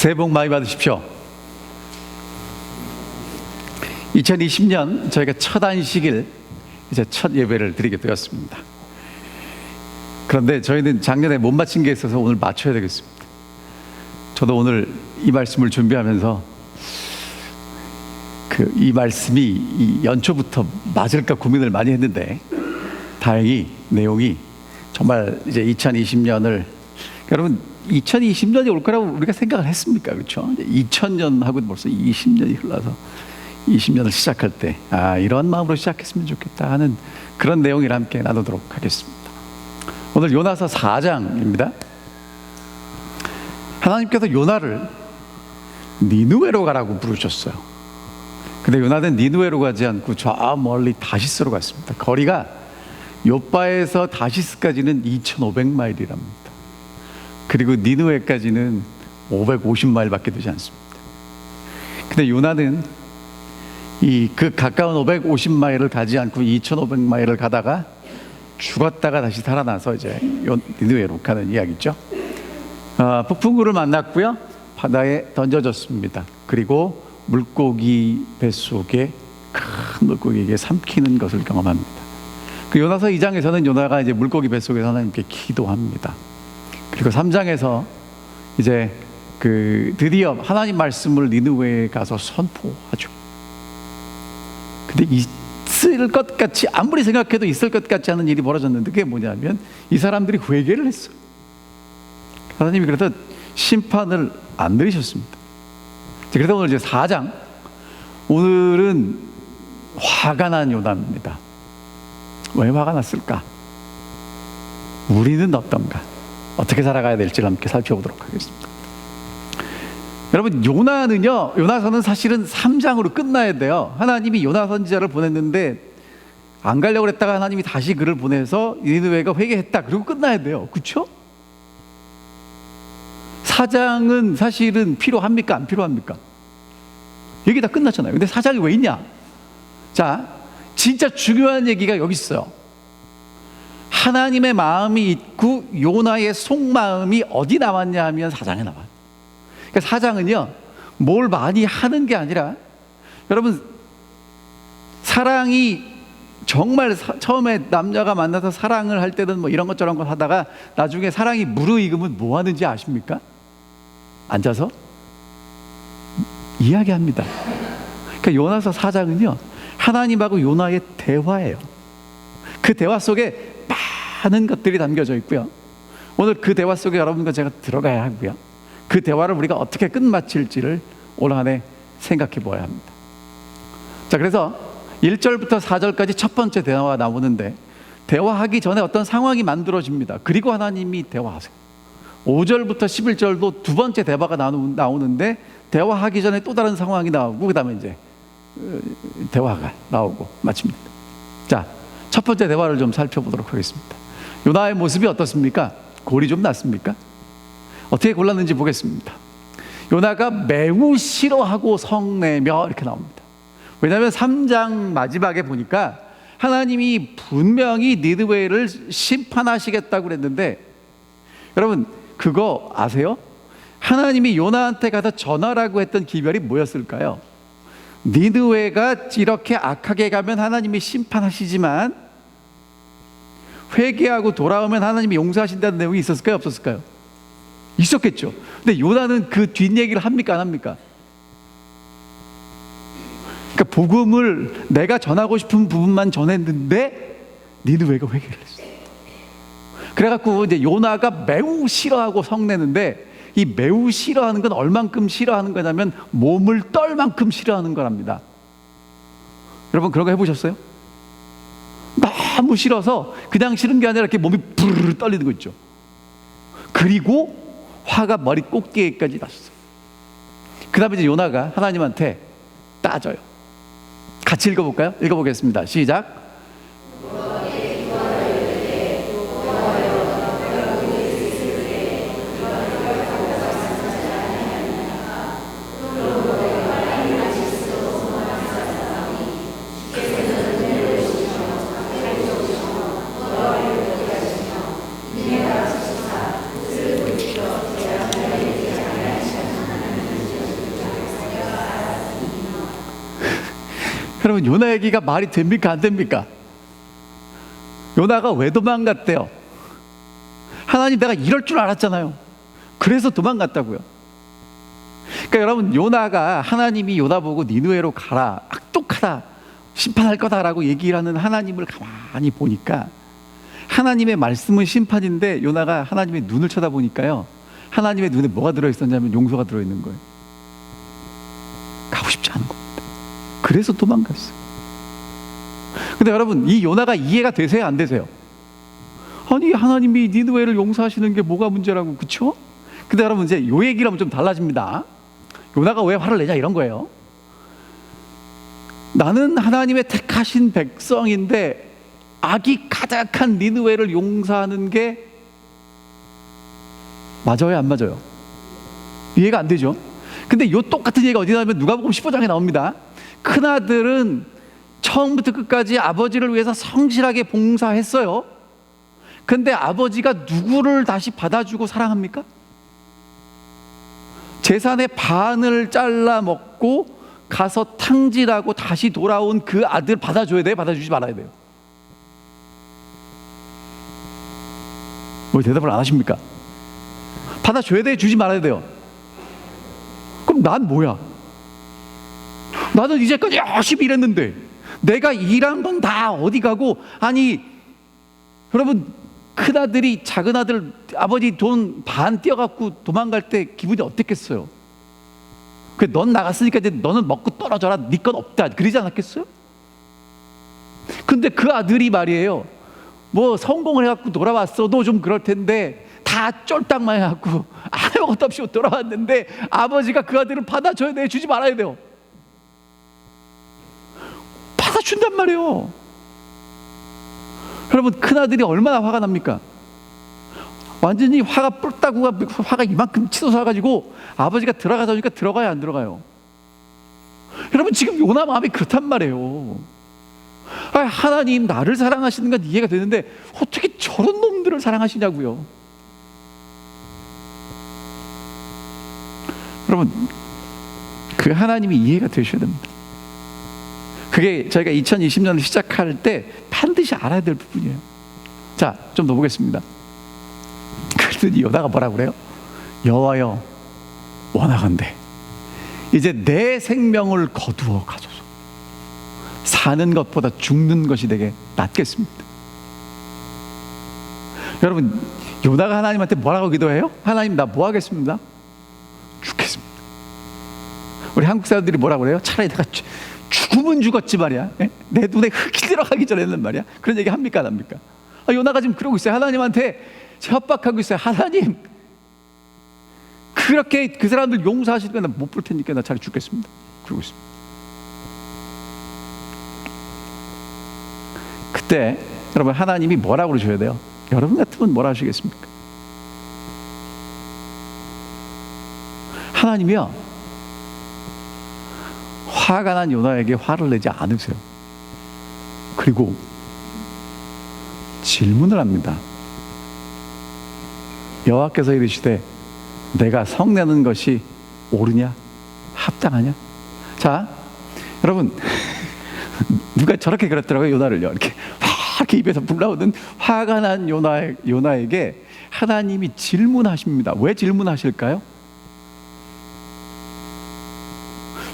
새해 복 많이 받으십시오. 2020년 저희가 첫 안식일, 이제 첫 예배를 드리게 되었습니다. 그런데 저희는 작년에 못 마친 게 있어서 오늘 맞춰야 되겠습니다. 저도 오늘 이 말씀을 준비하면서 이 말씀이 이 연초부터 맞을까 고민을 많이 했는데, 다행히 내용이 정말 이제 2020년을, 여러분 2020년이 올 거라고 우리가 생각을 했습니까? 그렇죠? 2000년 하고 벌써 20년이 흘러서 20년을 시작할 때 이런 마음으로 시작했으면 좋겠다 하는 그런 내용을 함께 나누도록 하겠습니다. 오늘 요나서 4장입니다. 하나님께서 요나를 니느웨로 가라고 부르셨어요. 근데 요나는 니느웨로 가지 않고 저 멀리 다시스로 갔습니다. 거리가 요바에서 다시스까지는 2500마일이랍니다. 그리고 니느웨까지는 550마일밖에 되지 않습니다. 근데 요나는 그 가까운 550마일을 가지 않고 2500마일을 가다가 죽었다가 다시 살아나서 이제 니느웨로 가는 이야기죠. 폭풍우를 만났고요, 바다에 던져졌습니다. 그리고 물고기 뱃속에 큰 물고기에게 삼키는 것을 경험합니다. 그 요나서 2장에서는 요나가 이제 물고기 뱃속에서 하나님께 기도합니다. 그리고 3장에서 이제 드디어 하나님 말씀을 니느웨에 가서 선포하죠. 근데 있을 것 같이, 아무리 생각해도 있을 것 같지 않은 일이 벌어졌는데, 그게 뭐냐면 이 사람들이 회개를 했어요. 하나님이 그래서 심판을 안 내리셨습니다. 그래서 오늘 이제 4장, 오늘은 화가 난 요나입니다. 왜 화가 났을까? 우리는 어떤가? 어떻게 살아가야 될지를 함께 살펴보도록 하겠습니다. 여러분, 요나서는 사실은 3장으로 끝나야 돼요. 하나님이 요나 선지자를 보냈는데 안 가려고 했다가 하나님이 다시 그를 보내서 니느웨가 회개했다, 그리고 끝나야 돼요. 그렇죠? 4장은 사실은 필요합니까? 안 필요합니까? 여기 다 끝났잖아요. 근데 4장이 왜 있냐? 자, 진짜 중요한 얘기가 여기 있어요. 하나님의 마음이 있고 요나의 속마음이 어디 나왔냐 하면 4장에 나와요. 그러니까 4장은요, 뭘 많이 하는 게 아니라, 여러분, 사랑이 정말 처음에 남녀가 만나서 사랑을 할 때는 뭐 이런 것 저런 것 하다가 나중에 사랑이 무르익으면 뭐 하는지 아십니까? 앉아서 이야기합니다. 그러니까 요나서 4장은요, 하나님하고 요나의 대화예요. 그 대화 속에 많은 것들이 담겨져 있고요. 오늘 그 대화 속에 여러분과 제가 들어가야 하고요. 그 대화를 우리가 어떻게 끝마칠지를 올 한 해 생각해 보아야 합니다. 자, 그래서 1절부터 4절까지 첫 번째 대화가 나오는데, 대화하기 전에 어떤 상황이 만들어집니다. 그리고 하나님이 대화하세요. 5절부터 11절도 두 번째 대화가 나오는데, 대화하기 전에 또 다른 상황이 나오고, 그 다음에 이제 대화가 나오고 마칩니다. 자, 첫 번째 대화를 좀 살펴보도록 하겠습니다. 요나의 모습이 어떻습니까? 골이 좀 났습니까? 어떻게 골랐는지 보겠습니다. 요나가 매우 싫어하고 성내며 이렇게 나옵니다. 왜냐하면 3장 마지막에 보니까 하나님이 분명히 니느웨를 심판하시겠다고 그랬는데, 여러분 그거 아세요? 하나님이 요나한테 가서 전하라고 했던 기별이 뭐였을까요? 니느웨가 이렇게 악하게 가면 하나님이 심판하시지만 회개하고 돌아오면 하나님이 용서하신다는 내용이 있었을까요? 없었을까요? 있었겠죠. 근데 요나는 그 뒷얘기를 합니까? 안 합니까? 그러니까 복음을 내가 전하고 싶은 부분만 전했는데 니느웨가 회개를 했어요. 그래갖고 이제 요나가 매우 싫어하고 성내는데, 이 매우 싫어하는 건 얼만큼 싫어하는 거냐면 몸을 떨 만큼 싫어하는 거랍니다. 여러분 그런 거 해보셨어요? 너무 싫어서 그냥 싫은 게 아니라 이렇게 몸이 부르르 떨리는 거 있죠. 그리고 화가 머리 꼭대기까지 났어요. 그 다음에 이제 요나가 하나님한테 따져요. 같이 읽어볼까요? 읽어보겠습니다. 시작. 여러분, 요나 얘기가 말이 됩니까, 안 됩니까? 요나가 왜 도망갔대요? 하나님, 내가 이럴 줄 알았잖아요. 그래서 도망갔다고요. 그러니까 여러분, 요나가 하나님이 요나 보고 니느웨로 가라, 악독하다, 심판할 거다라고 얘기를 하는 하나님을 가만히 보니까 하나님의 말씀은 심판인데 요나가 하나님의 눈을 쳐다보니까요, 하나님의 눈에 뭐가 들어있었냐면 용서가 들어있는 거예요. 가고 싶지 않은 겁니다. 그래서 도망갔어요. 근데 여러분, 이 요나가 이해가 되세요, 안 되세요? 아니, 하나님이 니느웨를 용서하시는 게 뭐가 문제라고, 그쵸? 근데 여러분, 이제 요 얘기를 하면 좀 달라집니다. 요나가 왜 화를 내냐, 이런 거예요. 나는 하나님의 택하신 백성인데 악이 가득한 니느웨를 용서하는 게 맞아요, 안 맞아요? 이해가 안 되죠? 근데 요 똑같은 얘기가 어디 나오면 누가복음 15장에 나옵니다. 큰아들은 처음부터 끝까지 아버지를 위해서 성실하게 봉사했어요. 근데 아버지가 누구를 다시 받아주고 사랑합니까? 재산의 반을 잘라 먹고 가서 탕진하고 다시 돌아온 그 아들 받아줘야 돼요? 받아주지 말아야 돼요? 왜 대답을 안 하십니까? 받아줘야 돼요? 주지 말아야 돼요? 그럼 난 뭐야? 나는 이제까지 열심히 일했는데 내가 일한 건 다 어디 가고. 아니 여러분, 큰아들이 작은아들 아버지 돈 반 떼어갖고 도망갈 때 기분이 어땠겠어요? 넌 나갔으니까 이제 너는 먹고 떨어져라, 네 건 없다, 그러지 않았겠어요? 근데 그 아들이 말이에요, 뭐 성공을 해갖고 돌아왔어도 좀 그럴 텐데 다 쫄딱만 해갖고 아무것도 없이 돌아왔는데 아버지가 그 아들을 받아줘야 돼요? 주지 말아야 돼요? 받아준단 말이에요. 여러분, 큰아들이 얼마나 화가 납니까? 완전히 화가 뿔따구가 화가 이만큼 치솟아가지고 아버지가 들어가자 하니까 들어가요, 안 들어가요? 여러분, 지금 요나 마음이 그렇단 말이에요. 하나님, 나를 사랑하시는 건 이해가 되는데 어떻게 저런 놈들을 사랑하시냐고요. 여러분, 그 하나님이 이해가 되셔야 됩니다. 그게 저희가 2020년을 시작할 때 반드시 알아야 될 부분이에요. 자, 좀 더 보겠습니다. 그랬더니 요나가 뭐라고 그래요? 여호와여, 원하건대 이제 내 생명을 거두어 가소서. 사는 것보다 죽는 것이 되게 낫겠습니다. 여러분, 요나가 하나님한테 뭐라고 기도해요? 하나님, 나 뭐 하겠습니다? 죽겠습니다. 우리 한국 사람들이 뭐라고 그래요? 차라리 내가 죽으면 죽었지 말이야, 내 눈에 흙이 들어가기 전에는 말이야. 그런 얘기 합니까, 안 합니까? 요나가 지금 그러고 있어요. 하나님한테 협박하고 있어요. 하나님, 그렇게 그 사람들 용서하시니까 나 못 볼 테니까 나 차라리 죽겠습니다. 그러고 있습니다. 그때 여러분, 하나님이 뭐라고 그러셔야 돼요? 여러분 같으면 뭐라 하시겠습니까? 하나님이요, 화가 난 요나에게 화를 내지 않으세요. 그리고 질문을 합니다. 여호와께서 이르시되 내가 성내는 것이 옳으냐, 합당하냐? 자, 여러분, 누가 저렇게 그랬더라고요, 요나를요. 이렇게 입에서 불 나오는 화가 난 요나에게 하나님이 질문하십니다. 왜 질문하실까요?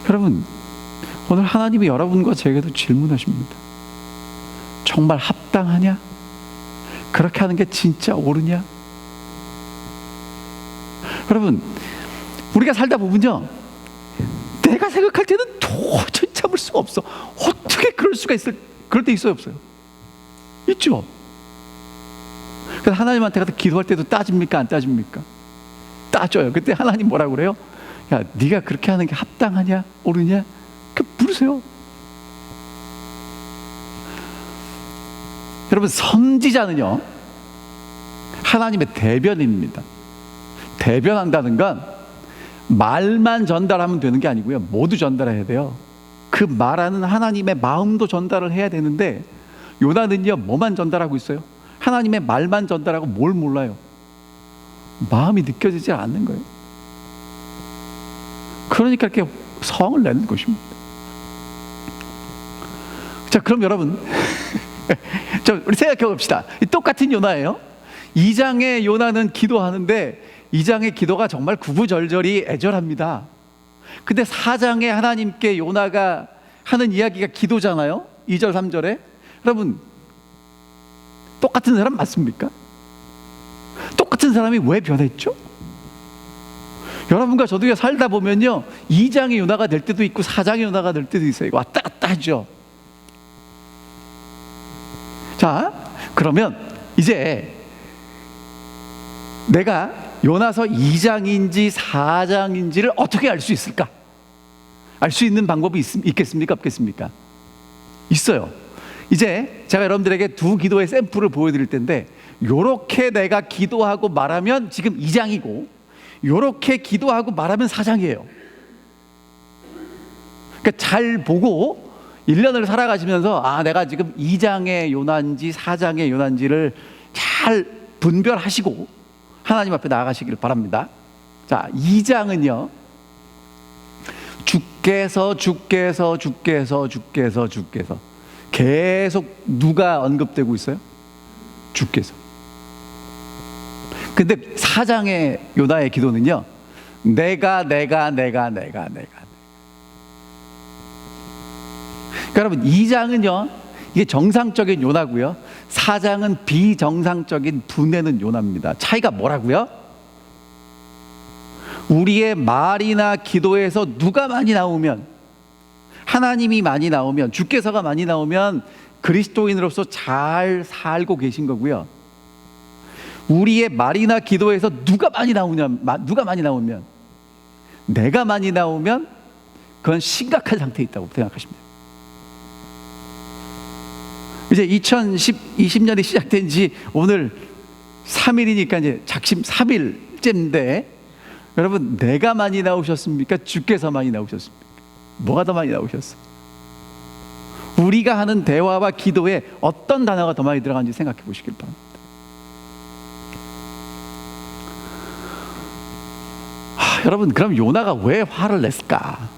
여러분, 오늘 하나님이 여러분과 제게도 질문하십니다. 정말 합당하냐? 그렇게 하는 게 진짜 옳으냐? 여러분, 우리가 살다 보면요, 내가 생각할 때는 도저히 참을 수가 없어. 어떻게 그럴 수가 그럴 때 있어요, 없어요? 있죠. 그래서 하나님한테 가서 기도할 때도 따집니까, 안 따집니까? 따져요. 그때 하나님 뭐라고 그래요? 야, 네가 그렇게 하는 게 합당하냐, 옳으냐? 그 물으세요. 여러분, 선지자는요, 하나님의 대변인입니다. 대변한다는 건 말만 전달하면 되는 게 아니고요, 모두 전달해야 돼요. 그 말하는 하나님의 마음도 전달을 해야 되는데 요나는요, 뭐만 전달하고 있어요? 하나님의 말만 전달하고 뭘 몰라요? 마음이 느껴지지 않는 거예요. 그러니까 이렇게 성을 내는 것입니다. 자, 그럼 여러분 우리 생각해 봅시다. 똑같은 요나예요. 2장의 요나는 기도하는데 2장의 기도가 정말 구구절절히 애절합니다. 근데 4장에 하나님께 요나가 하는 이야기가 기도잖아요. 2절 3절에. 여러분, 똑같은 사람 맞습니까? 똑같은 사람이 왜 변했죠? 여러분과 저도 살다 보면요, 2장의 요나가 될 때도 있고 4장의 요나가 될 때도 있어요. 왔다 갔다 하죠. 자, 그러면 이제 내가 요나서 2장인지 4장인지를 어떻게 알 수 있을까? 알 수 있는 방법이 있겠습니까? 없겠습니까? 있어요. 이제 제가 여러분들에게 두 기도의 샘플을 보여드릴 텐데, 요렇게 내가 기도하고 말하면 지금 2장이고 요렇게 기도하고 말하면 4장이에요. 그러니까 잘 보고 1년을 살아가시면서 아, 내가 지금 2장의 요나인지 4장의 요나인지를 잘 분별하시고 하나님 앞에 나아가시길 바랍니다. 자, 2장은요, 주께서 계속 누가 언급되고 있어요? 주께서. 근데 4장의 요나의 기도는요, 내가. 그러니까 여러분, 2장은요, 이게 정상적인 요나고요, 4장은 비정상적인 분해는 요나입니다. 차이가 뭐라고요? 우리의 말이나 기도에서 누가 많이 나오면, 하나님이 많이 나오면, 주께서가 많이 나오면 그리스도인으로서 잘 살고 계신 거고요. 우리의 말이나 기도에서 누가 많이 나오면, 내가 많이 나오면 그건 심각한 상태에 있다고 생각하시면 돼요. 이제 2020년이 시작된 지 오늘 3일이니까 이제 작심 3일째인데, 여러분, 내가 많이 나오셨습니까? 주께서 많이 나오셨습니까? 뭐가 더 많이 나오셨어? 우리가 하는 대화와 기도에 어떤 단어가 더 많이 들어가는지 생각해 보시길 바랍니다. 여러분, 그럼 요나가 왜 화를 냈을까?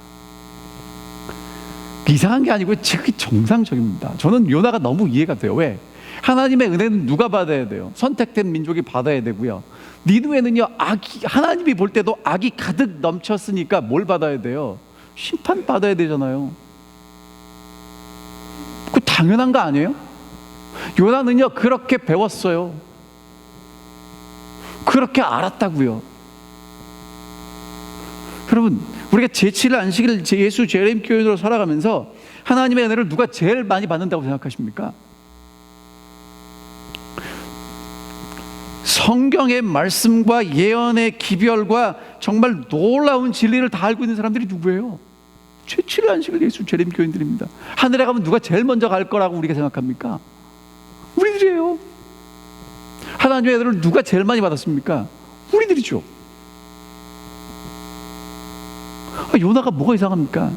이상한 게 아니고 그게 정상적입니다. 저는 요나가 너무 이해가 돼요. 왜? 하나님의 은혜는 누가 받아야 돼요? 선택된 민족이 받아야 되고요. 니느웨는요, 하나님이 볼 때도 악이 가득 넘쳤으니까 뭘 받아야 돼요? 심판 받아야 되잖아요. 그 당연한 거 아니에요? 요나는요, 그렇게 배웠어요. 그렇게 알았다고요. 여러분, 우리가 제7일 안식일 예수 재림 교인으로 살아가면서 하나님의 은혜를 누가 제일 많이 받는다고 생각하십니까? 성경의 말씀과 예언의 기별과 정말 놀라운 진리를 다 알고 있는 사람들이 누구예요? 제7일 안식일 예수 재림 교인들입니다. 하늘에 가면 누가 제일 먼저 갈 거라고 우리가 생각합니까? 우리들이에요. 하나님의 은혜를 누가 제일 많이 받았습니까? 우리들이죠. 요나가 뭐가 이상합니까?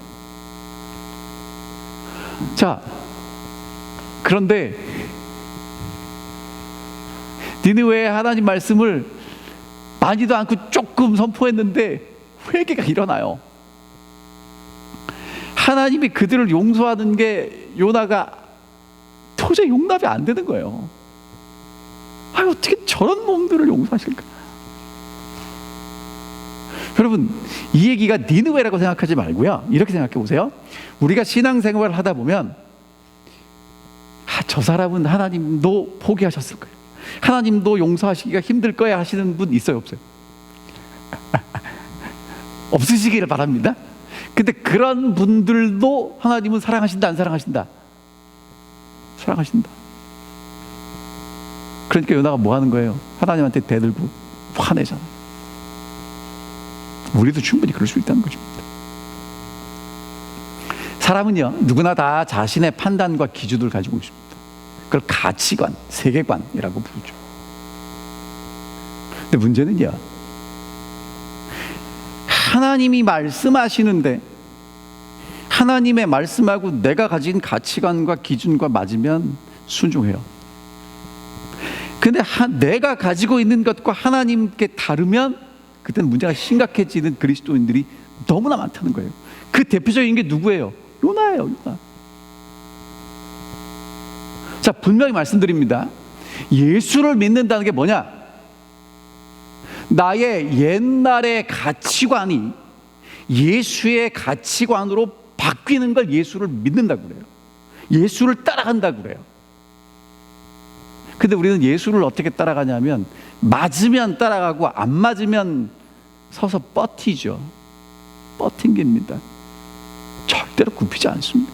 자, 그런데 니느웨의 하나님 말씀을 많이도 않고 조금 선포했는데 회개가 일어나요. 하나님이 그들을 용서하는 게 요나가 도저히 용납이 안 되는 거예요. 어떻게 저런 놈들을 용서하실까? 여러분, 이 얘기가 니느웨라고 생각하지 말고요, 이렇게 생각해 보세요. 우리가 신앙생활을 하다 보면 저 사람은 하나님도 포기하셨을 거예요, 하나님도 용서하시기가 힘들 거야 하시는 분 있어요, 없어요? 없으시기를 바랍니다. 근데 그런 분들도 하나님은 사랑하신다, 안 사랑하신다? 사랑하신다. 그러니까 요나가 뭐 하는 거예요? 하나님한테 대들고 화내잖아요. 우리도 충분히 그럴 수 있다는 것입니다. 사람은요, 누구나 다 자신의 판단과 기준을 가지고 있습니다. 그걸 가치관, 세계관이라고 부르죠. 근데 문제는요, 하나님이 말씀하시는데 하나님의 말씀하고 내가 가진 가치관과 기준과 맞으면 순종해요. 근데 내가 가지고 있는 것과 하나님께 다르면 그때는 문제가 심각해지는 그리스도인들이 너무나 많다는 거예요. 그 대표적인 게 누구예요? 요나예요, 요나. 자, 분명히 말씀드립니다. 예수를 믿는다는 게 뭐냐? 나의 옛날의 가치관이 예수의 가치관으로 바뀌는 걸 예수를 믿는다고 그래요. 예수를 따라간다고 그래요. 근데 우리는 예수를 어떻게 따라가냐면 맞으면 따라가고 안 맞으면 서서 버티죠. 버팅깁니다. 절대로 굽히지 않습니다.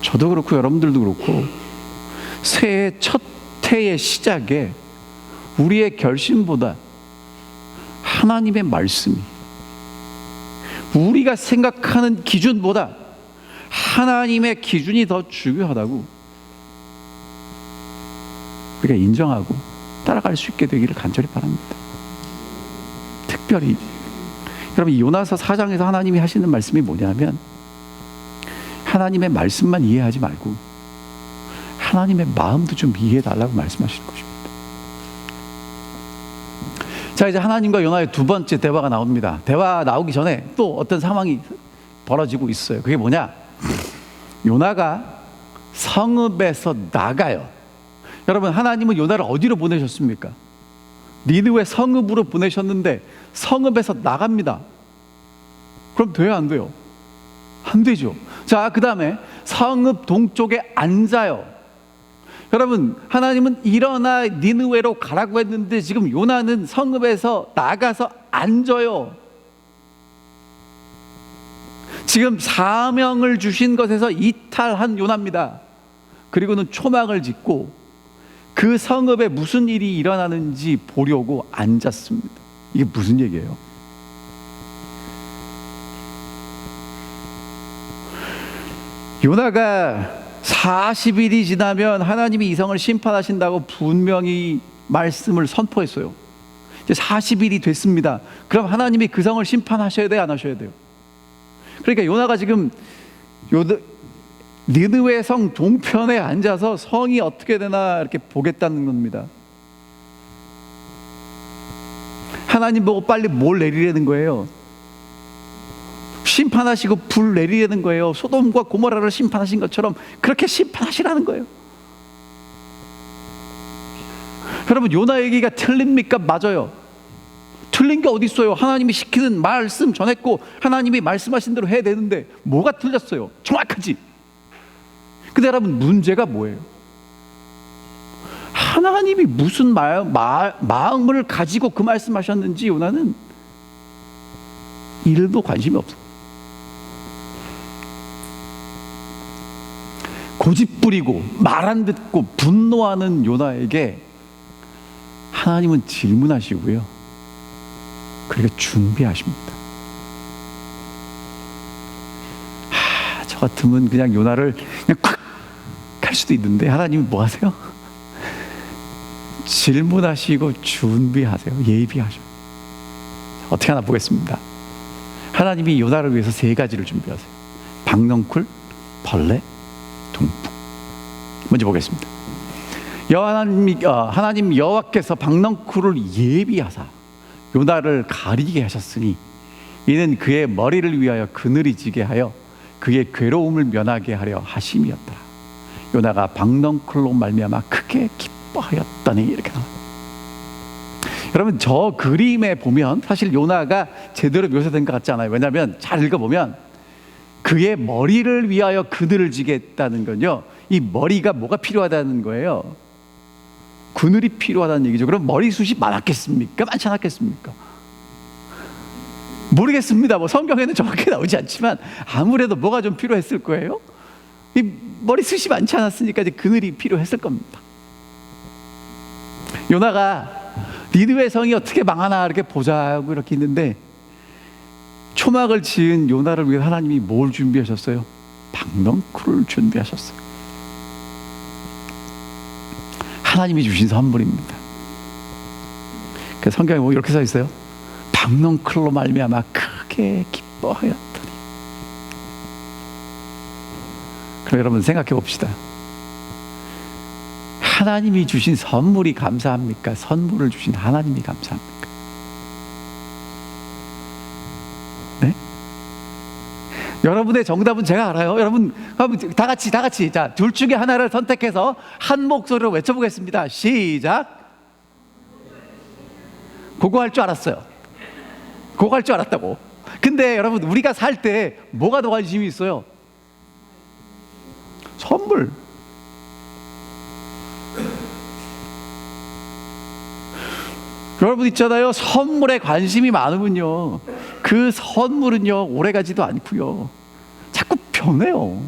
저도 그렇고 여러분들도 그렇고 새해 첫 해의 시작에 우리의 결심보다 하나님의 말씀이 우리가 생각하는 기준보다 하나님의 기준이 더 중요하다고 우리가 인정하고 따라갈 수 있게 되기를 간절히 바랍니다. 특별히 여러분, 요나서 4장에서 하나님이 하시는 말씀이 뭐냐면 하나님의 말씀만 이해하지 말고 하나님의 마음도 좀 이해해 달라고 말씀하시는 것입니다. 자, 이제 하나님과 요나의 두 번째 대화가 나옵니다. 대화 나오기 전에 또 어떤 상황이 벌어지고 있어요. 그게 뭐냐? 요나가 성읍에서 나가요. 여러분, 하나님은 요나를 어디로 보내셨습니까? 니느웨 성읍으로 보내셨는데 성읍에서 나갑니다. 그럼 돼요, 안 돼요? 안 되죠. 자, 그 다음에 성읍 동쪽에 앉아요. 여러분, 하나님은 일어나 니느웨로 가라고 했는데 지금 요나는 성읍에서 나가서 앉아요. 지금 사명을 주신 것에서 이탈한 요나입니다. 그리고는 초막을 짓고 그 성읍에 무슨 일이 일어나는지 보려고 앉았습니다. 이게 무슨 얘기예요? 요나가 40일이 지나면 하나님이 이 성을 심판하신다고 분명히 말씀을 선포했어요. 이제 40일이 됐습니다. 그럼 하나님이 그 성을 심판하셔야 돼요, 안 하셔야 돼요? 그러니까 요나가 지금 니느웨 성 동편에 앉아서 성이 어떻게 되나 이렇게 보겠다는 겁니다. 하나님 보고 빨리 뭘 내리려는 거예요? 심판하시고 불 내리려는 거예요. 소돔과 고모라를 심판하신 것처럼 그렇게 심판하시라는 거예요. 여러분, 요나 얘기가 틀립니까? 맞아요. 틀린 게 어디 있어요? 하나님이 시키는 말씀 전했고 하나님이 말씀하신 대로 해야 되는데 뭐가 틀렸어요? 정확하지. 근데 여러분, 문제가 뭐예요? 하나님이 무슨 마음을 가지고 그 말씀하셨는지 요나는 일도 관심이 없어요. 고집부리고 말 안 듣고 분노하는 요나에게 하나님은 질문하시고요, 그리고 준비하십니다. 저 같으면 그냥 요나를 그냥 콱 갈 수도 있는데 하나님이 뭐 하세요? 질문하시고 준비하세요. 예비하셔요. 어떻게 하나 보겠습니다. 하나님이 요나를 위해서 3가지를 준비하세요. 박넝쿨, 벌레, 동북. 먼저 보겠습니다. 하나님 여호와께서 박넝쿨을 예비하사 요나를 가리게 하셨으니 이는 그의 머리를 위하여 그늘이 지게 하여 그의 괴로움을 면하게 하려 하심이었더라. 요나가 박넝쿨로 말미암아 크게 기뻐하였더니, 이렇게 나와요. 여러분, 저 그림에 보면 사실 요나가 제대로 묘사된 것 같지 않아요. 왜냐하면 잘 읽어보면 그의 머리를 위하여 그늘을 지게 했다는 건요, 이 머리가 뭐가 필요하다는 거예요? 그늘이 필요하다는 얘기죠. 그럼 머리숱이 많았겠습니까? 많지 않았겠습니까? 모르겠습니다. 뭐 성경에는 정확히 나오지 않지만 아무래도 뭐가 좀 필요했을 거예요. 이 머리숱이 많지 않았으니까 이제 그늘이 필요했을 겁니다. 요나가 니느웨 성이 어떻게 망하나 이렇게 보자고 이렇게 있는데 초막을 지은 요나를 위해 하나님이 뭘 준비하셨어요? 박넝쿨을 준비하셨어요. 하나님이 주신 선물입니다. 그 성경에 뭐 이렇게 써 있어요. 박넝쿨로 말미암아 크게 기뻐하였더니. 그럼 여러분 생각해 봅시다. 하나님이 주신 선물이 감사합니까? 선물을 주신 하나님이 감사합니까? 네? 여러분의 정답은 제가 알아요. 여러분 다 같이 자, 둘 중에 하나를 선택해서 한 목소리로 외쳐보겠습니다. 시작. 그거 할 줄 알았어요. 그거 할 줄 알았다고. 근데 여러분, 우리가 살 때 뭐가 더 관심이 있어요? 선물. 여러분 있잖아요, 선물에 관심이 많으면요, 그 선물은요 오래가지도 않고요, 자꾸 변해요.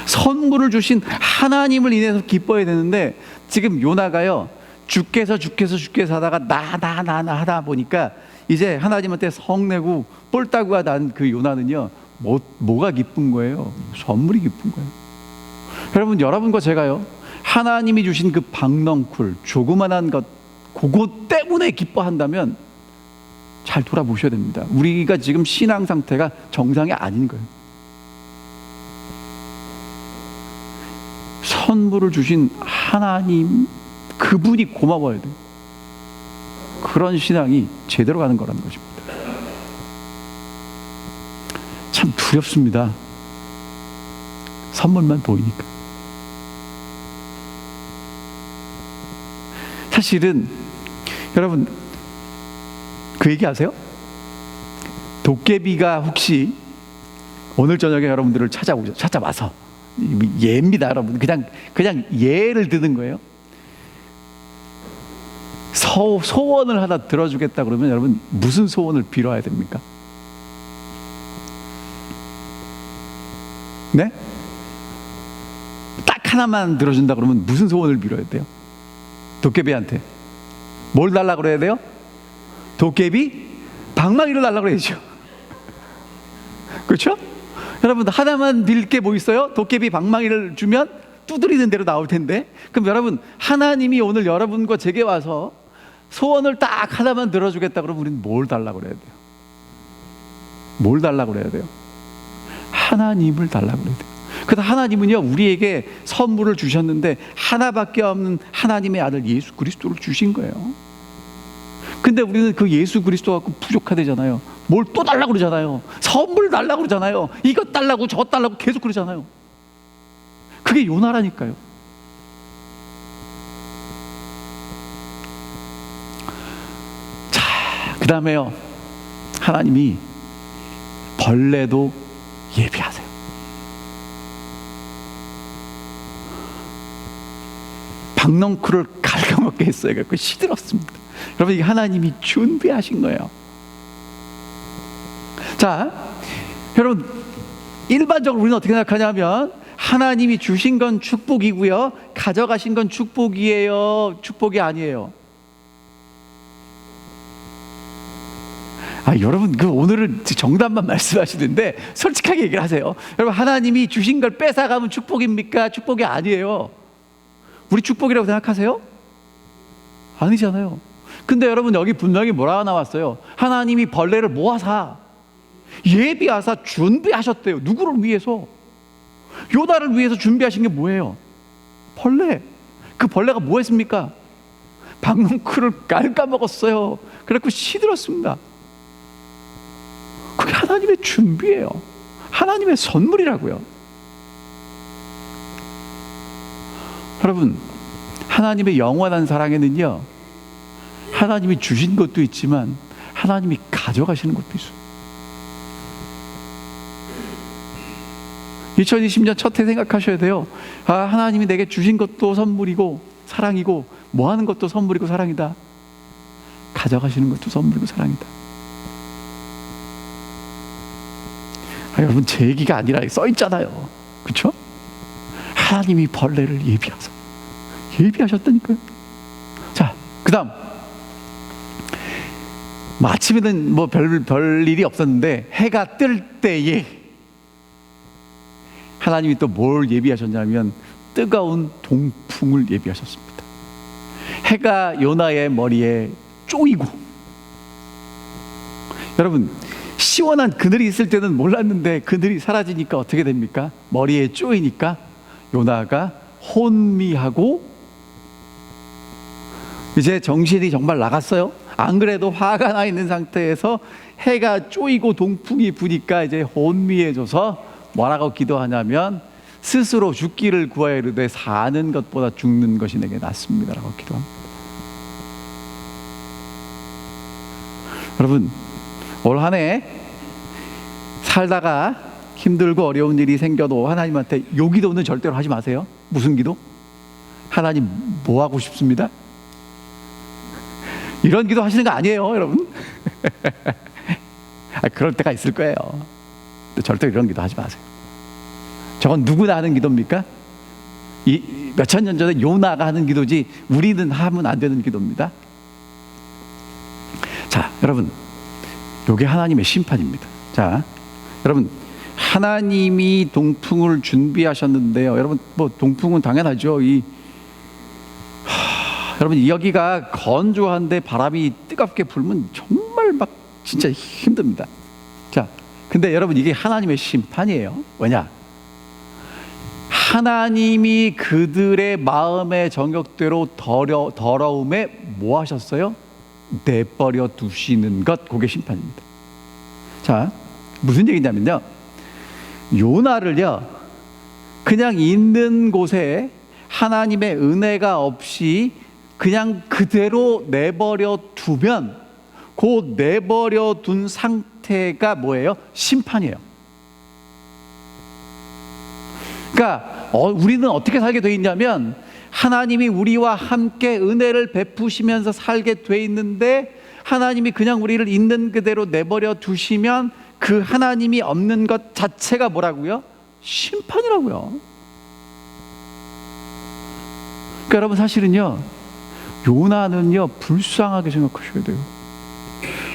선물을 주신 하나님을 인해서 기뻐해야 되는데, 지금 요나가요 주께서 하다가 나 하다 보니까 이제 하나님한테 성내고 뿔따구가 난 그 요나는요, 뭐가 기쁜 거예요? 선물이 기쁜 거예요. 여러분과 제가요, 하나님이 주신 그 박넝쿨, 조그만한 것, 그거 때문에 기뻐한다면 잘 돌아보셔야 됩니다. 우리가 지금 신앙 상태가 정상이 아닌 거예요. 선물을 주신 하나님, 그분이 고마워야 돼요. 그런 신앙이 제대로 가는 거라는 것입니다. 참 두렵습니다. 선물만 보이니까. 사실은 여러분, 그 얘기 아세요? 도깨비가 혹시 오늘 저녁에 여러분들을 찾아와서, 예입니다 여러분, 그냥 예를 드는 거예요. 소원을 하나 들어주겠다 그러면 여러분 무슨 소원을 빌어야 됩니까? 네? 딱 하나만 들어준다 그러면 무슨 소원을 빌어야 돼요? 도깨비한테 뭘 달라고 그래야 돼요? 도깨비 방망이를 달라고 그래야죠. 그렇죠? 여러분, 하나만 빌 게 뭐 있어요? 도깨비 방망이를 주면 두드리는 대로 나올 텐데. 그럼 여러분, 하나님이 오늘 여러분과 제게 와서 소원을 딱 하나만 들어주겠다 그러면 우리는 뭘 달라고 그래야 돼요? 뭘 달라고 그래야 돼요? 하나님을 달라고 그래야 돼요. 그래서 하나님은요, 우리에게 선물을 주셨는데 하나밖에 없는 하나님의 아들 예수 그리스도를 주신 거예요. 근데 우리는 그 예수 그리스도 갖고 부족하대잖아요. 뭘 또 달라고 그러잖아요. 선물 달라고 그러잖아요. 이것 달라고 저것 달라고 계속 그러잖아요. 그게 요나라니까요. 자, 그 다음에요, 하나님이 벌레도 예비하세요. 박넝쿨을 갉아먹게 했어요. 그래서 시들었습니다. 여러분, 이게 하나님이 준비하신 거예요. 자, 여러분, 일반적으로 우리는 어떻게 생각하냐면, 하나님이 주신 건 축복이고요, 가져가신 건 축복이에요, 축복이 아니에요? 여러분, 오늘은 정답만 말씀하시는데 솔직하게 얘기를 하세요. 여러분, 하나님이 주신 걸 뺏어가면 축복입니까? 축복이 아니에요. 우리 축복이라고 생각하세요? 아니잖아요. 근데 여러분, 여기 분명히 뭐라고 나왔어요? 하나님이 벌레를 모아서 예비하사 준비하셨대요. 누구를 위해서? 요나를 위해서 준비하신 게 뭐예요? 벌레. 그 벌레가 뭐 했습니까? 박넝쿨을 갉아먹었어요. 그래서 시들었습니다. 그게 하나님의 준비예요. 하나님의 선물이라고요. 여러분, 하나님의 영원한 사랑에는요, 하나님이 주신 것도 있지만 하나님이 가져가시는 것도 있어요. 2020년 첫 해 생각하셔야 돼요. 하나님이 내게 주신 것도 선물이고 사랑이고, 뭐 하는 것도 선물이고 사랑이다. 가져가시는 것도 선물이고 사랑이다. 여러분, 제 얘기가 아니라 써 있잖아요. 그렇죠? 하나님이 벌레를 예비하셨다니까요. 자, 그 다음, 아침에는 뭐 별 일이 없었는데 해가 뜰 때에 하나님이 또 뭘 예비하셨냐면 뜨거운 동풍을 예비하셨습니다. 해가 요나의 머리에 쪼이고, 여러분, 시원한 그늘이 있을 때는 몰랐는데 그늘이 사라지니까 어떻게 됩니까? 머리에 쪼이니까 요나가 혼미하고 이제 정신이 정말 나갔어요. 안 그래도 화가 나 있는 상태에서 해가 쪼이고 동풍이 부니까 이제 혼미해져서 뭐라고 기도하냐면 스스로 죽기를 구하여 이르되 사는 것보다 죽는 것이 내게 낫습니다라고 기도합니다. 여러분, 올 한 해 살다가 힘들고 어려운 일이 생겨도 하나님한테 요 기도는 절대로 하지 마세요. 무슨 기도? 하나님 뭐 하고 싶습니다? 이런 기도 하시는 거 아니에요, 여러분. 그럴 때가 있을 거예요. 절대 이런 기도 하지 마세요. 저건 누구나 하는 기도입니까? 몇천 년 전에 요나가 하는 기도지 우리는 하면 안 되는 기도입니다. 자, 여러분, 이게 하나님의 심판입니다. 자, 여러분, 하나님이 동풍을 준비하셨는데요. 여러분, 뭐 동풍은 당연하죠. 여러분, 여기가 건조한데 바람이 뜨겁게 불면 정말 막 진짜 힘듭니다. 자, 근데 여러분, 이게 하나님의 심판이에요. 왜냐? 하나님이 그들의 마음의 정욕대로 더러움에 뭐 하셨어요? 내버려 두시는 것, 그게 심판입니다. 자, 무슨 얘기냐면요, 요나를요 그냥 있는 곳에 하나님의 은혜가 없이 그냥 그대로 내버려 두면 그 내버려 둔 상태가 뭐예요? 심판이에요. 그러니까 우리는 어떻게 살게 돼 있냐면 하나님이 우리와 함께 은혜를 베푸시면서 살게 돼 있는데 하나님이 그냥 우리를 있는 그대로 내버려 두시면 그 하나님이 없는 것 자체가 뭐라고요? 심판이라고요. 그러니까 여러분, 사실은요, 요나는요 불쌍하게 생각하셔야 돼요.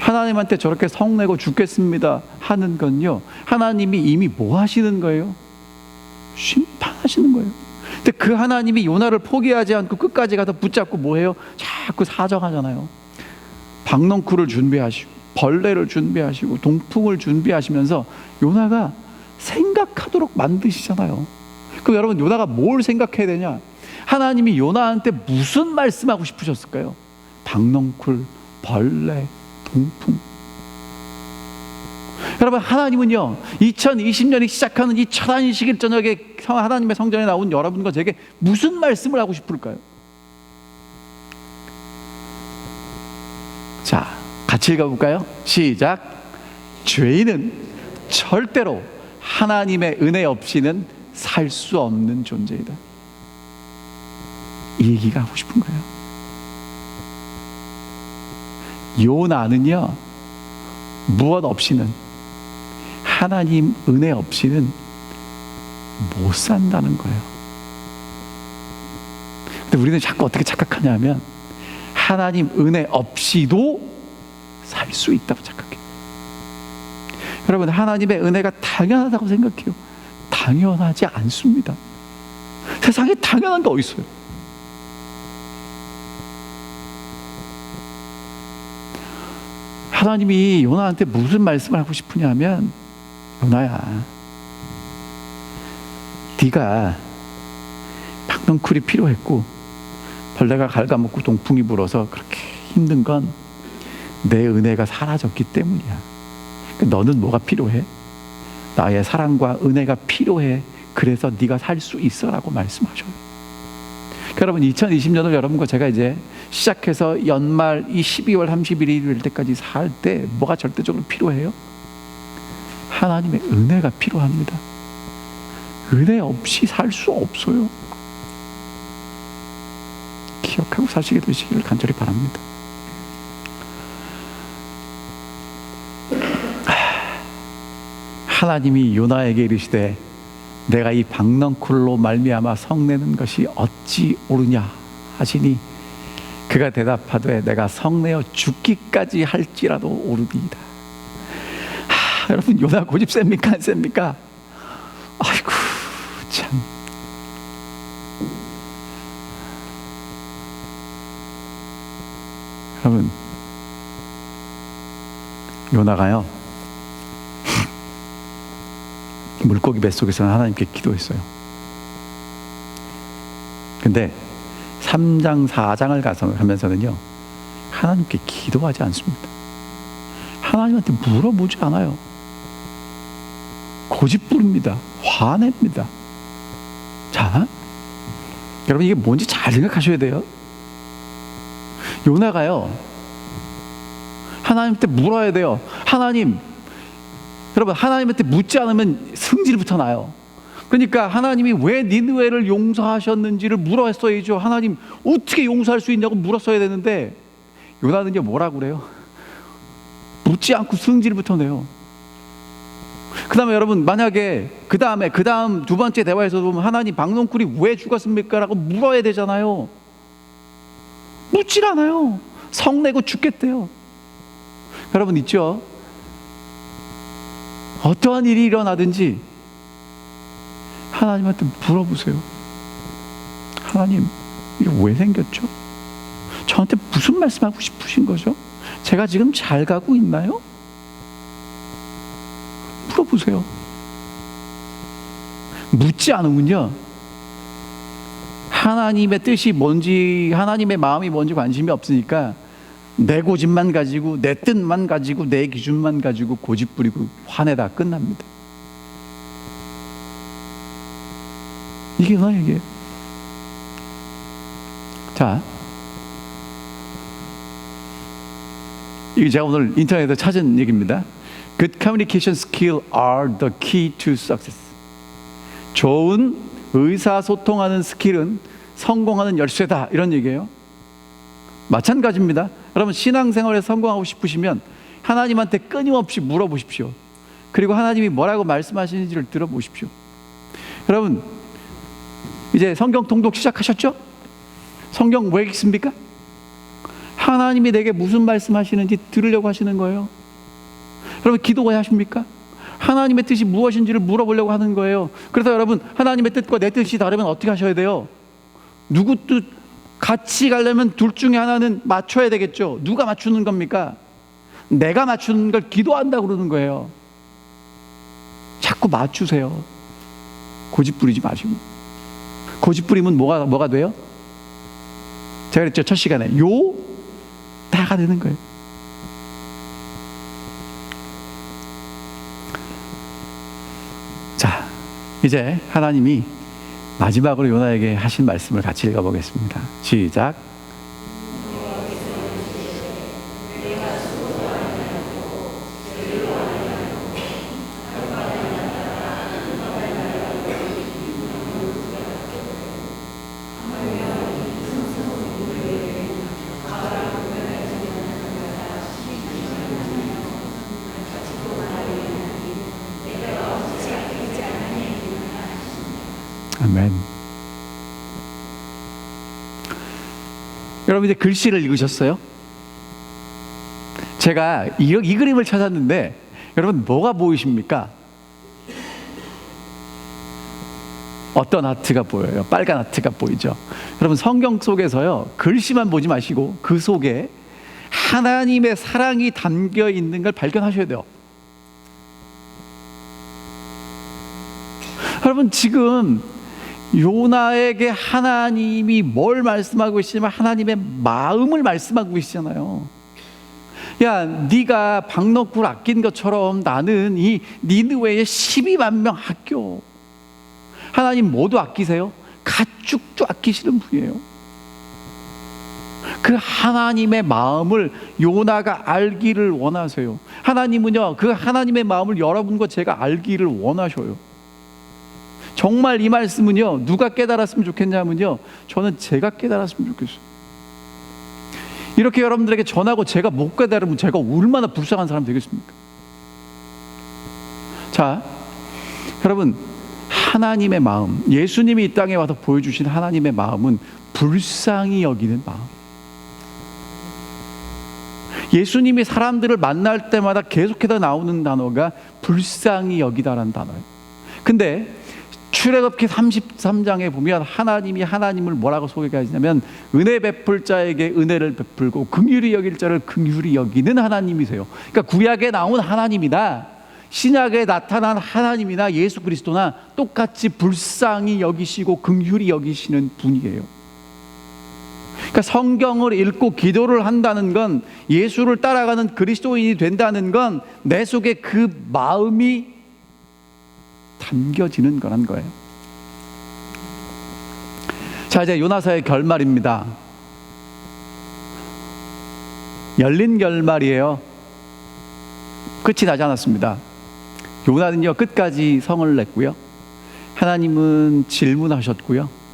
하나님한테 저렇게 성내고 죽겠습니다 하는 건요, 하나님이 이미 뭐 하시는 거예요? 심판하시는 거예요. 근데 그 하나님이 요나를 포기하지 않고 끝까지 가서 붙잡고 뭐 해요? 자꾸 사정하잖아요. 박넝쿨을 준비하시고 벌레를 준비하시고 동풍을 준비하시면서 요나가 생각하도록 만드시잖아요. 그럼 여러분, 요나가 뭘 생각해야 되냐? 하나님이 요나한테 무슨 말씀하고 싶으셨을까요? 박넝쿨, 벌레, 동풍. 여러분, 하나님은요 2020년이 시작하는 이 첫 안식일 저녁에 하나님의 성전에 나온 여러분과 제게 무슨 말씀을 하고 싶을까요? 자, 같이 읽어볼까요? 시작. 죄인은 절대로 하나님의 은혜 없이는 살 수 없는 존재이다. 이 얘기가 하고 싶은 거예요. 요나는요 무엇 없이는, 하나님 은혜 없이는 못 산다는 거예요. 근데 우리는 자꾸 어떻게 착각하냐면 하나님 은혜 없이도 살 수 있다고 착각해요. 여러분, 하나님의 은혜가 당연하다고 생각해요. 당연하지 않습니다. 세상에 당연한 게 어디 있어요? 하나님이 요나한테 무슨 말씀을 하고 싶으냐면, 요나야, 네가 박넝쿨이 필요했고 벌레가 갉아먹고 동풍이 불어서 그렇게 힘든 건 내 은혜가 사라졌기 때문이야. 너는 뭐가 필요해? 나의 사랑과 은혜가 필요해. 그래서 네가 살 수 있어라고 말씀하셔요. 여러분, 2020년을 여러분과 제가 이제 시작해서 연말 이 12월 31일이 될 때까지 살 때 뭐가 절대적으로 필요해요? 하나님의 은혜가 필요합니다. 은혜 없이 살 수 없어요. 기억하고 사시게 되시기를 간절히 바랍니다. 하나님이 요나에게 이르시되 내가 이 박넝쿨로 말미암아 성내는 것이 어찌 옳으냐 하시니 그가 대답하되 내가 성내어 죽기까지 할지라도 옳으리이다. 여러분, 요나 고집 셉니까 안 셉니까? 아이고 참. 여러분, 요나가요 물고기 뱃속에서는 하나님께 기도했어요. 근데 3장 4장을 가면서는요 하나님께 기도하지 않습니다. 하나님한테 물어보지 않아요. 고집부립니다. 화냅니다. 자, 여러분 이게 뭔지 잘 생각하셔야 돼요. 요나가요, 하나님한테 물어야 돼요. 하나님, 여러분 하나님한테 묻지 않으면 승질부터 나요. 그러니까 하나님이 왜 니느웨를 용서하셨는지를 물어했어야죠. 하나님 어떻게 용서할 수 있냐고 물었어야 되는데, 요나는요 뭐라고 그래요? 묻지 않고 승질부터 내요. 그 다음에 여러분, 만약에 그 다음 두 번째 대화에서 보면 하나님 박농쿨이 왜 죽었습니까? 라고 물어야 되잖아요. 묻질 않아요. 성내고 죽겠대요. 여러분 있죠? 어떠한 일이 일어나든지 하나님한테 물어보세요. 하나님, 이게 왜 생겼죠? 저한테 무슨 말씀하고 싶으신 거죠? 제가 지금 잘 가고 있나요? 물어보세요. 묻지 않으면요, 하나님의 뜻이 뭔지, 하나님의 마음이 뭔지 관심이 없으니까 내 고집만 가지고, 내 뜻만 가지고, 내 기준만 가지고 고집 부리고 화내다 끝납니다. 이게 너에게. 자, 이게 제가 오늘 인터넷에서 찾은 얘기입니다. Good communication skills are the key to success. 좋은 의사소통하는 스킬은 성공하는 열쇠다, 이런 얘기예요. 마찬가지입니다. 여러분 신앙생활에 성공하고 싶으시면 하나님한테 끊임없이 물어보십시오. 그리고 하나님이 뭐라고 말씀하시는지를 들어보십시오. 여러분 이제 성경 통독 시작하셨죠? 성경 왜 읽습니까? 하나님이 내게 무슨 말씀하시는지 들으려고 하시는 거예요. 여러분 기도가 하십니까? 하나님의 뜻이 무엇인지를 물어보려고 하는 거예요. 그래서 여러분 하나님의 뜻과 내 뜻이 다르면 어떻게 하셔야 돼요? 누구 뜻 같이 가려면 둘 중에 하나는 맞춰야 되겠죠. 누가 맞추는 겁니까? 내가 맞추는 걸 기도한다고 그러는 거예요. 자꾸 맞추세요. 고집 부리지 마시고. 고집 부리면 뭐가 돼요? 제가 그랬죠, 첫 시간에 다가 되는 거예요. 자, 이제 하나님이 마지막으로 요나에게 하신 말씀을 같이 읽어보겠습니다. 시작. 아멘. 여러분 이제 글씨를 읽으셨어요? 제가 이 그림을 찾았는데 여러분 뭐가 보이십니까? 어떤 하트가 보여요? 빨간 하트가 보이죠? 여러분 성경 속에서요, 글씨만 보지 마시고 그 속에 하나님의 사랑이 담겨 있는 걸 발견하셔야 돼요. 여러분 지금 요나에게 하나님이 뭘 말씀하고 계시냐면 하나님의 마음을 말씀하고 계시잖아요. 야, 네가 박너쿨 아낀 것처럼 나는 이 니느웨의 12만 명 아껴. 하나님 모두 아끼세요? 가축도 아끼시는 분이에요. 그 하나님의 마음을 요나가 알기를 원하세요. 하나님은요, 그 하나님의 마음을 여러분과 제가 알기를 원하셔요. 정말 이 말씀은요, 누가 깨달았으면 좋겠냐면요, 저는 제가 깨달았으면 좋겠어요. 이렇게 여러분들에게 전하고 제가 못 깨달으면 제가 얼마나 불쌍한 사람 되겠습니까? 자, 여러분 하나님의 마음, 예수님이 이 땅에 와서 보여주신 하나님의 마음은 불쌍히 여기는 마음. 예수님이 사람들을 만날 때마다 계속해서 나오는 단어가 불쌍히 여기다라는 단어예요. 근데 출애굽기 33장에 보면 하나님이 하나님을 뭐라고 소개하시냐면 은혜 베풀 자에게 은혜를 베풀고 긍휼히 여길 자를 긍휼히 여기는 하나님이세요. 그러니까 구약에 나온 하나님이나 신약에 나타난 하나님이나 예수 그리스도나 똑같이 불쌍히 여기시고 긍휼히 여기시는 분이에요. 그러니까 성경을 읽고 기도를 한다는 건, 예수를 따라가는 그리스도인이 된다는 건 내 속에 그 마음이 담겨지는 거란 거예요. 자, 이제 요나서의 결말입니다. 열린 결말이에요. 끝이 나지 않았습니다. 요나는요, 끝까지 성을 냈고요, 하나님은 질문하셨고요,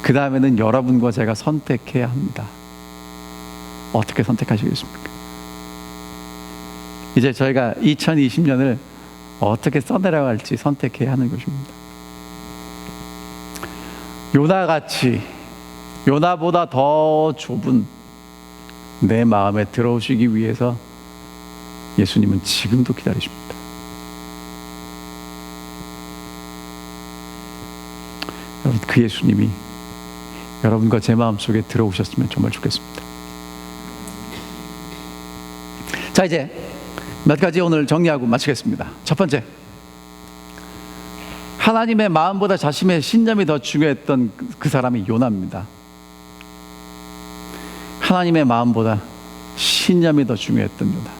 그 다음에는 여러분과 제가 선택해야 합니다. 어떻게 선택하시겠습니까? 이제 저희가 2020년을 어떻게 써내려갈지 선택해야 하는 것입니다. 요나같이, 요나보다 더 좁은 내 마음에 들어오시기 위해서 예수님은 지금도 기다리십니다. 여러분, 그 예수님이 여러분과 제 마음속에 들어오셨으면 정말 좋겠습니다. 자, 이제 몇 가지 오늘 정리하고 마치겠습니다. 첫 번째, 하나님의 마음보다 자신의 신념이 더 중요했던 그 사람이 요나입니다. 하나님의 마음보다 신념이 더 중요했던 요나.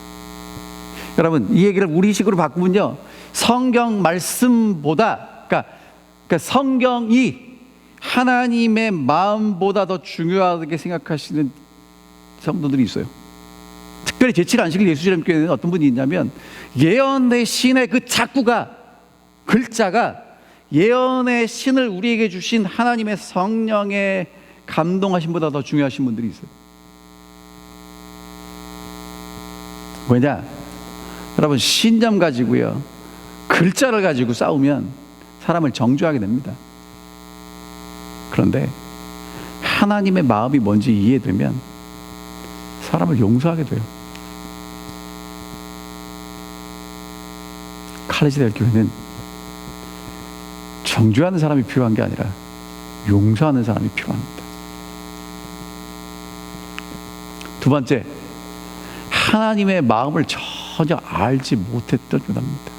여러분, 이 얘기를 우리식으로 바꾸면요, 성경 말씀보다, 그러니까 성경이 하나님의 마음보다 더 중요하게 생각하시는 성도들이 있어요. 특별히 제7 안식일 예수지름교회는 어떤 분이 있냐면, 예언의 신의 그 작구가, 글자가 예언의 신을 우리에게 주신 하나님의 성령의 감동하심보다 더 중요하신 분들이 있어요. 왜냐? 여러분, 신념 가지고요, 글자를 가지고 싸우면 사람을 정죄하게 됩니다. 그런데 하나님의 마음이 뭔지 이해되면 사람을 용서하게 돼요. 칼리지델 교회는 정죄하는 사람이 필요한 게 아니라 용서하는 사람이 필요합니다. 두 번째, 하나님의 마음을 전혀 알지 못했던 요나입니다.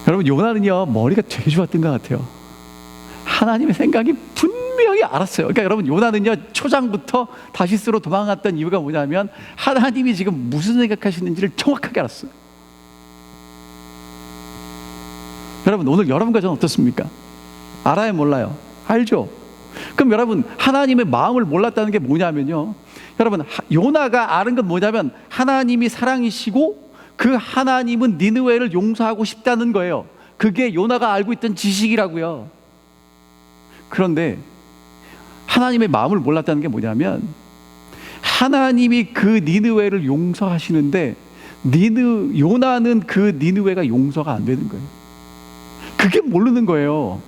여러분, 요나는요, 머리가 되게 좋았던 것 같아요. 하나님의 생각이 분명히 알았어요. 그러니까 여러분, 요나는요, 초장부터 다시스로 도망갔던 이유가 뭐냐면 하나님이 지금 무슨 생각하시는지를 정확하게 알았어요. 여러분, 오늘 여러분과 저는 어떻습니까? 알아요, 몰라요? 알죠? 그럼 여러분, 하나님의 마음을 몰랐다는 게 뭐냐면요, 여러분, 요나가 아는 건 뭐냐면 하나님이 사랑이시고 그 하나님은 니느웨를 용서하고 싶다는 거예요. 그게 요나가 알고 있던 지식이라고요. 그런데 하나님의 마음을 몰랐다는 게 뭐냐면, 하나님이 그 니느웨를 용서하시는데 요나는 그 니느웨가 용서가 안 되는 거예요. 그게 모르는 거예요.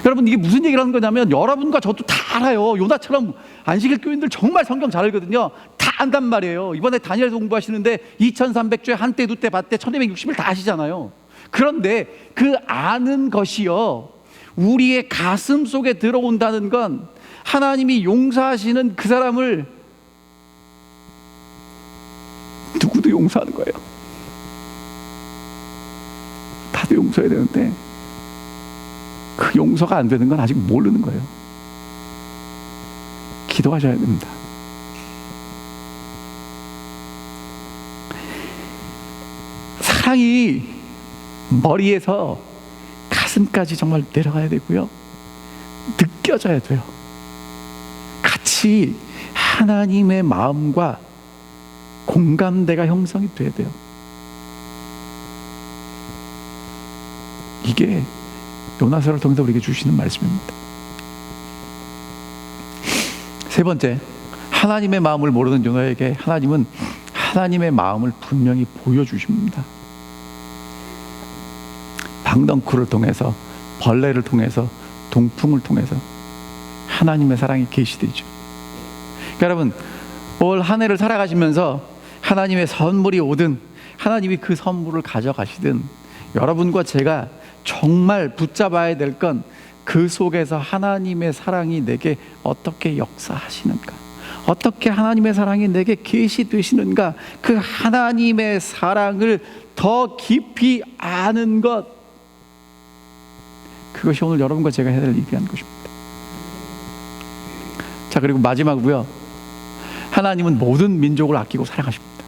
여러분, 이게 무슨 얘기를 하는 거냐면, 여러분과 저도 다 알아요. 요나처럼 안식일 교인들 정말 성경 잘 알거든요. 다 안단 말이에요. 이번에 다니엘 공부하시는데 2300주에 한때 두때 밭때 1260일 다 아시잖아요. 그런데 그 아는 것이요, 우리의 가슴 속에 들어온다는 건 하나님이 용서하시는 그 사람을 누구도 용서하는 거예요. 다들 용서해야 되는데 그 용서가 안 되는 건 아직 모르는 거예요. 기도하셔야 됩니다. 사랑이 머리에서 가슴까지 정말 내려가야 되고요, 느껴져야 돼요. 같이 하나님의 마음과 공감대가 형성이 돼야 돼요. 이게 요나서를 통해서 우리에게 주시는 말씀입니다. 세 번째, 하나님의 마음을 모르는 요나에게 하나님은 하나님의 마음을 분명히 보여주십니다. 방덩쿨을 통해서, 벌레를 통해서, 동풍을 통해서 하나님의 사랑이 계시되죠. 그러니까 여러분, 올 한 해를 살아가시면서 하나님의 선물이 오든 하나님이 그 선물을 가져가시든, 여러분과 제가 정말 붙잡아야 될 건 그 속에서 하나님의 사랑이 내게 어떻게 역사하시는가, 어떻게 하나님의 사랑이 내게 계시되시는가, 그 하나님의 사랑을 더 깊이 아는 것, 그것이 오늘 여러분과 제가 해야 될 일이라는 것입니다. 자, 그리고 마지막으로요, 하나님은 모든 민족을 아끼고 사랑하십니다.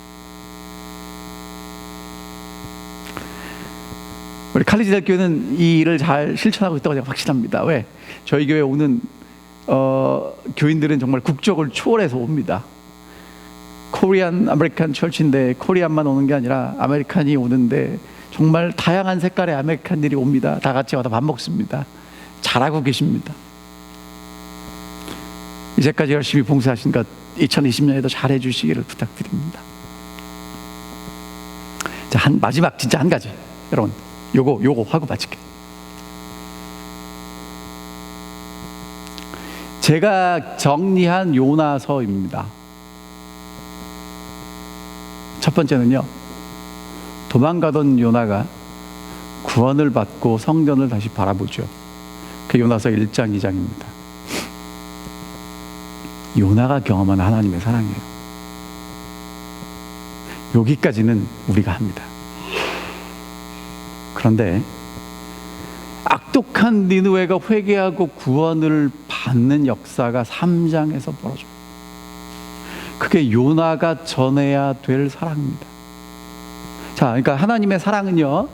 우리 칼리지대교회는 이 일을 잘 실천하고 있다고 제가 확신합니다. 왜? 저희 교회에 오는 교인들은 정말 국적을 초월해서 옵니다. 코리안 아메리칸 철치인데 코리안만 오는 게 아니라 아메리칸이 오는데 정말 다양한 색깔의 아메리칸들이 옵니다. 다 같이 와서 밥 먹습니다. 잘하고 계십니다. 이제까지 열심히 봉사하신 것 2020년에도 잘 해주시기를 부탁드립니다. 자, 마지막 진짜 한 가지, 여러분 요거 하고 마칠게요. 제가 정리한 요나서입니다. 첫 번째는요, 도망가던 요나가 구원을 받고 성전을 다시 바라보죠. 그 요나서 1장 2장입니다. 요나가 경험한 하나님의 사랑이에요. 여기까지는 우리가 합니다. 그런데 악독한 니느웨가 회개하고 구원을 받는 역사가 3장에서 벌어져요. 그게 요나가 전해야 될 사랑입니다. 자, 그러니까 하나님의 사랑은요,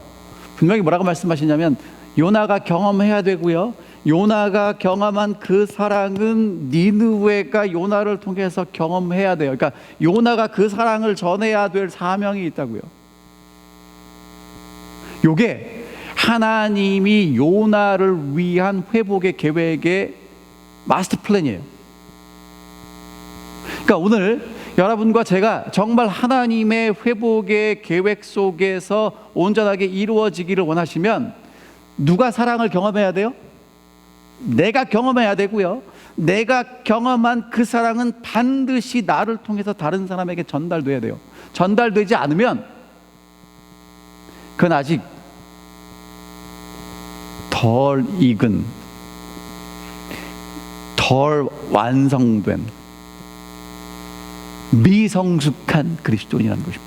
분명히 뭐라고 말씀하시냐면 요나가 경험해야 되고요, 요나가 경험한 그 사랑은 니느웨가 요나를 통해서 경험해야 돼요. 그러니까 요나가 그 사랑을 전해야 될 사명이 있다고요. 요게 하나님이 요나를 위한 회복의 계획의 마스터 플랜이에요. 그러니까 오늘 여러분과 제가 정말 하나님의 회복의 계획 속에서 온전하게 이루어지기를 원하시면 누가 사랑을 경험해야 돼요? 내가 경험해야 되고요, 내가 경험한 그 사랑은 반드시 나를 통해서 다른 사람에게 전달돼야 돼요. 전달되지 않으면 그건 아직 덜 익은, 덜 완성된 미성숙한 그리스도인이라는 것입니다.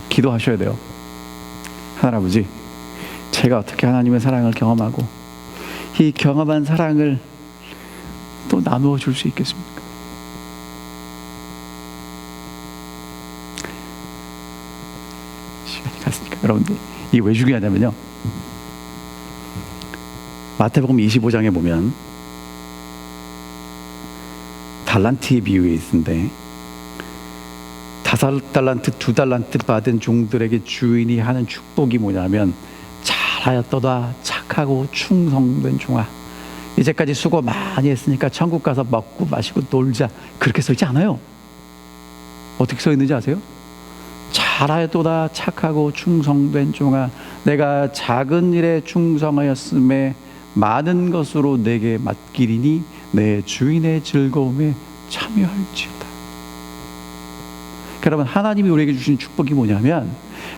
기도하셔야 돼요. 하나님 아버지, 제가 어떻게 하나님의 사랑을 경험하고 이 경험한 사랑을 또 나누어 줄 수 있겠습니까? 시간이 갔으니까 여러분들, 이게 왜 중요하냐면요, 마태복음 25장에 보면 달란트의 비유에 있는데 5달란트, 2달란트 받은 종들에게 주인이 하는 축복이 뭐냐면, 잘하였도다 착하고 충성된 종아, 이제까지 수고 많이 했으니까 천국 가서 먹고 마시고 놀자, 그렇게 써 있지 않아요. 어떻게 써 있는지 아세요? 잘하였도다 착하고 충성된 종아, 내가 작은 일에 충성하였음에 많은 것으로 내게 맡기리니 내 주인의 즐거움에 참여할지어다. 여러분, 하나님이 우리에게 주신 축복이 뭐냐면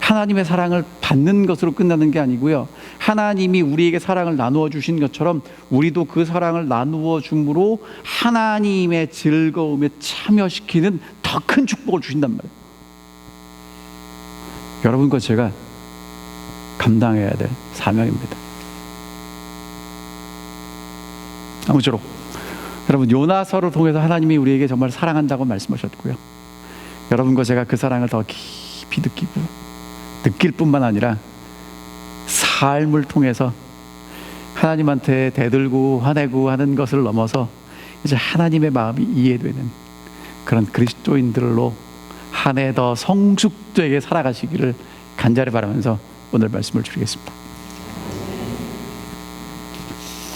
하나님의 사랑을 받는 것으로 끝나는 게 아니고요, 하나님이 우리에게 사랑을 나누어 주신 것처럼 우리도 그 사랑을 나누어 줌으로 하나님의 즐거움에 참여시키는 더 큰 축복을 주신단 말이에요. 여러분과 제가 감당해야 될 사명입니다. 아무쪼록 여러분, 요나서를 통해서 하나님이 우리에게 정말 사랑한다고 말씀하셨고요, 여러분과 제가 그 사랑을 더 깊이 느낄 뿐만 아니라 삶을 통해서 하나님한테 대들고 화내고 하는 것을 넘어서 이제 하나님의 마음이 이해되는 그런 그리스도인들로 한 해 더 성숙되게 살아가시기를 간절히 바라면서 오늘 말씀을 드리겠습니다.